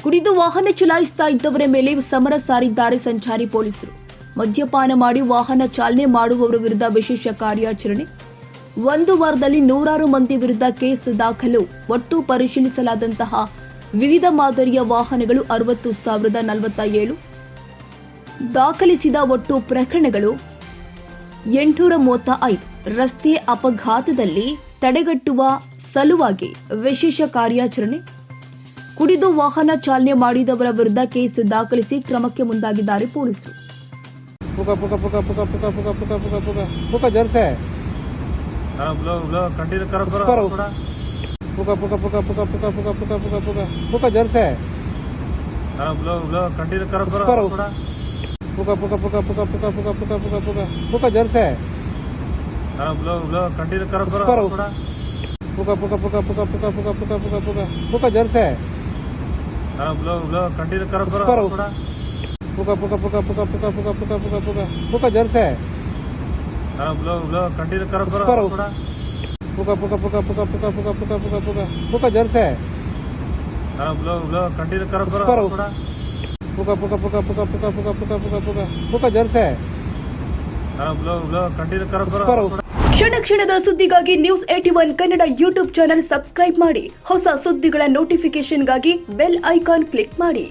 ಕುಡಿದು ವಾಹನ ಚಲಾಯಿಸ್ತಾ ಇದ್ದವರ ಮೇಲೆ ಸಮರ ಸಾರಿದ್ದಾರೆ ಸಂಚಾರಿ ಪೊಲೀಸರು. ಮದ್ಯಪಾನ ಮಾಡಿ ವಾಹನ ಚಾಲನೆ ಮಾಡುವವರ ವಿರುದ್ಧ ವಿಶೇಷ ಕಾರ್ಯಾಚರಣೆ. ಒಂದು ವಾರದಲ್ಲಿ 100 ಮಂದಿ ವಿರುದ್ಧ ಕೇಸ್ ದಾಖಲು. ಒಟ್ಟು ಪರಿಶೀಲಿಸಲಾದಂತಹ ವಿವಿಧ ಮಾದರಿಯ ವಾಹನಗಳು 60,047. ದಾಖಲಿಸಿದ ಒಟ್ಟು ಪ್ರಕರಣಗಳು 835. ರಸ್ತೆ ಅಪಘಾತದಲ್ಲಿ ತಡೆಗಟ್ಟುವ ಸಲುವಾಗಿ ವಿಶೇಷ ಕಾರ್ಯಾಚರಣೆ. ಕುಡಿದು ವಾಹನ ಚಾಲನೆ ಮಾಡಿದವರ ವಿರುದ್ಧ ಕೇಸ್ ದಾಖಲಿಸಿ ಕ್ರಮಕ್ಕೆ ಮುಂದಾಗಿದ್ದಾರೆ ಪೊಲೀಸರು. ಕ್ಷಣ ಕ್ಷಣದ ಸುದ್ದಿಗಾಗಿ news 81 Kannada YouTube channel subscribe ಮಾಡಿ. ಹೊಸ ಸುದ್ದಿಗಳ ನೋಟಿಫಿಕೇಶನ್ಗಾಗಿ ಬೆಲ್ ಐಕಾನ್ ಕ್ಲಿಕ್ ಮಾಡಿ.